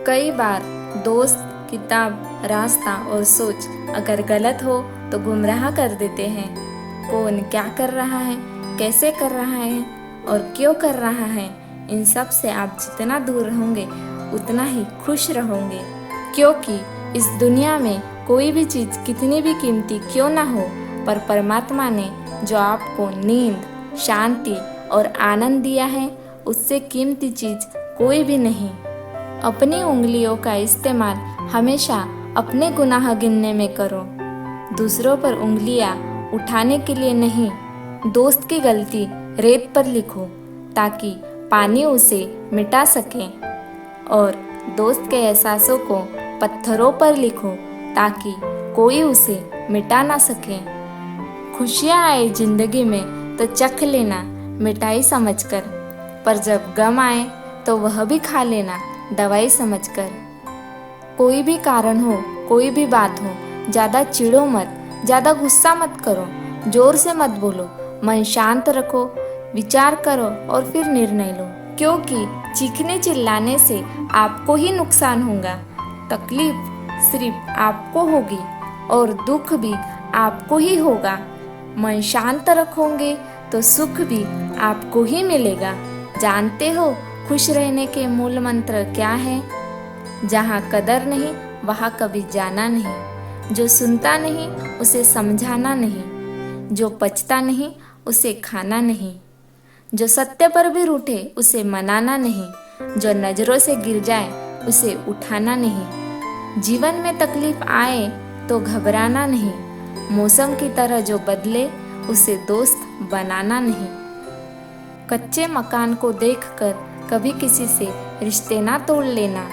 कई बार दोस्त, किताब, रास्ता और सोच अगर गलत हो तो गुमराह कर देते हैं। कौन क्या कर रहा है, कैसे कर रहा है और क्यों कर रहा है, इन सब से आप जितना दूर रहोगे उतना ही खुश रहोगे। क्योंकि इस दुनिया में कोई भी चीज़ कितनी भी कीमती क्यों ना हो, पर परमात्मा ने जो आपको नींद, शांति और आनंद दिया है, उससे कीमती चीज़ कोई भी नहीं। अपनी उंगलियों का इस्तेमाल हमेशा अपने गुनाह गिनने में करो, दूसरों पर उंगलियां उठाने के लिए नहीं। दोस्त की गलती रेत पर लिखो ताकि पानी उसे मिटा सके, और दोस्त के एहसासों को पत्थरों पर लिखो ताकि कोई उसे मिटा ना सके। खुशियाँ आए जिंदगी में तो चख लेना मिठाई समझकर, पर जब गम आए तो वह भी खा लेना दवाई समझकर। कोई भी कारण हो, कोई भी बात हो, ज़्यादा चिढ़ो मत, ज़्यादा गुस्सा मत करो, जोर से मत बोलो, मन शांत रखो, विचार करो और फिर निर्णय लो। क्योंकि चीखने चिल्लाने से आपको ही नुकसान होगा, तकलीफ सिर्फ आपको होगी और दुख भी आपको ही होगा। मन शांत रखोगे तो सुख भी आपको ही मिलेगा। जानते हो खुश रहने के मूल मंत्र क्या है? जहाँ कदर नहीं वहाँ कभी जाना नहीं, जो सुनता नहीं उसे समझाना नहीं, जो पचता नहीं उसे खाना नहीं, जो सत्य पर भी रूठे उसे मनाना नहीं, जो नज़रों से गिर जाए उसे उठाना नहीं। जीवन में तकलीफ आए तो घबराना नहीं, मौसम की तरह जो बदले उसे दोस्त बनाना नहीं। कच्चे मकान को देखकर कभी किसी से रिश्ते ना तोड़ लेना,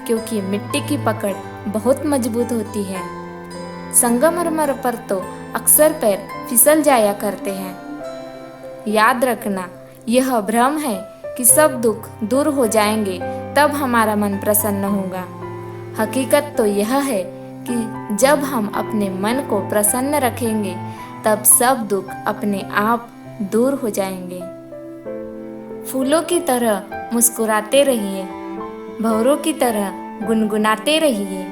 क्योंकि मिट्टी की पकड़ बहुत मजबूत होती है। संगमरमर पर तो अक्सर पैर फिसल जाया करते हैं। याद रखना, यह भ्रम है कि सब दुख दूर हो जाएंगे तब हमारा मन प्रसन्न होगा। हकीकत तो यह है कि जब हम अपने मन को प्रसन्न रखेंगे तब सब दुख अपने आप दूर हो जाएंगे। फूलों की तरह मुस्कुराते रहिए, भंवरों की तरह गुनगुनाते रहिए।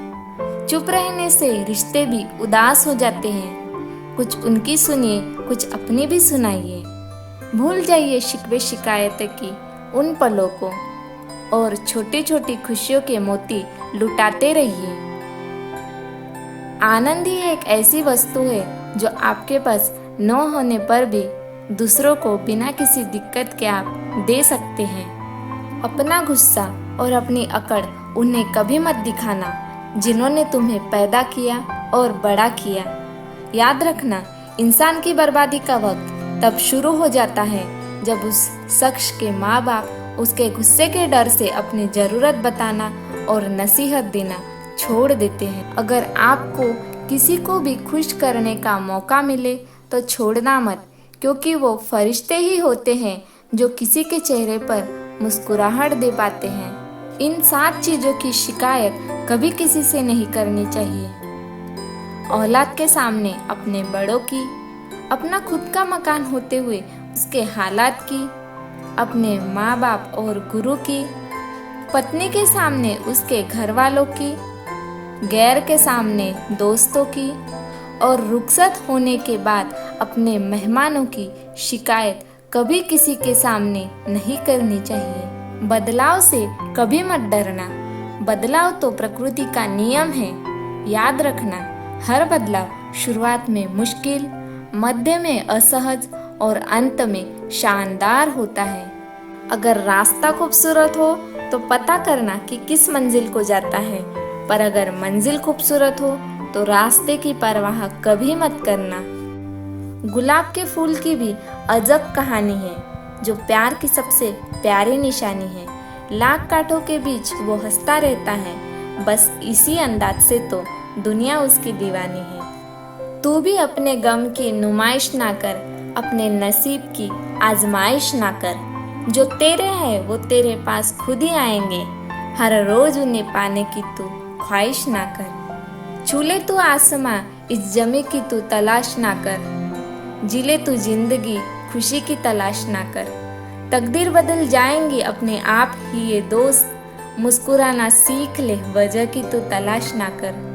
चुप रहने से रिश्ते भी उदास हो जाते हैं। कुछ उनकी सुनिए, कुछ अपनी भी सुनाइए। भूल जाइए शिकवे शिकायतें की उन पलों को, और छोटी छोटी खुशियों के मोती लुटाते रहिए। आनंद ही एक ऐसी वस्तु है जो आपके पास न होने पर भी दूसरों को बिना किसी दिक्कत के आप दे सकते हैं। अपना गुस्सा और अपनी अकड़ उन्हें कभी मत दिखाना जिन्होंने तुम्हें पैदा किया और बड़ा किया। याद रखना, इंसान की बर्बादी का वक्त तब शुरू हो जाता है जब उस शख्स के माँ बाप उसके गुस्से के डर से अपनी ज़रूरत बताना और नसीहत देना छोड़ देते हैं। अगर आपको किसी को भी खुश करने का मौका मिले तो छोड़ना मत, क्योंकि वो फरिश्ते ही होते हैं जो किसी के चेहरे पर मुस्कुराहट दे पाते हैं। इन 7 चीज़ों की शिकायत कभी किसी से नहीं करनी चाहिए। औलाद के सामने अपने बड़ों की, अपना खुद का मकान होते हुए उसके हालात की, अपने माँ बाप और गुरु की, पत्नी के सामने उसके घर वालों की, गैर के सामने दोस्तों की, और रुखसत होने के बाद अपने मेहमानों की शिकायत कभी किसी के सामने नहीं करनी चाहिए। बदलाव से कभी मत डरना, बदलाव तो प्रकृति का नियम है। याद रखना, हर बदलाव शुरुआत में मुश्किल, मध्य में असहज और अंत में शानदार होता है। अगर रास्ता खूबसूरत हो तो पता करना कि किस मंजिल को जाता है, पर अगर मंजिल खूबसूरत हो तो रास्ते की परवाह कभी मत करना। गुलाब के फूल की भी अजब कहानी है, जो प्यार की सबसे प्यारी निशानी है। लाख कांटों के बीच वो हंसता रहता है, बस इसी अंदाज से तो दुनिया उसकी दीवानी है। तू भी अपने गम की नुमाइश ना कर, अपने नसीब की आजमाइश ना कर। जो तेरे हैं वो तेरे पास खुद ही आएंगे, हर रोज उन्हें पाने की तू ख्वाहिश ना कर। छूले तू आसमां, इस जमी की तू तलाश ना कर। जिले तू जिंदगी, खुशी की तलाश ना कर। तकदीर बदल जाएंगी अपने आप ही ये दोस्त, मुस्कुराना सीख ले, वजह की तू तलाश ना कर।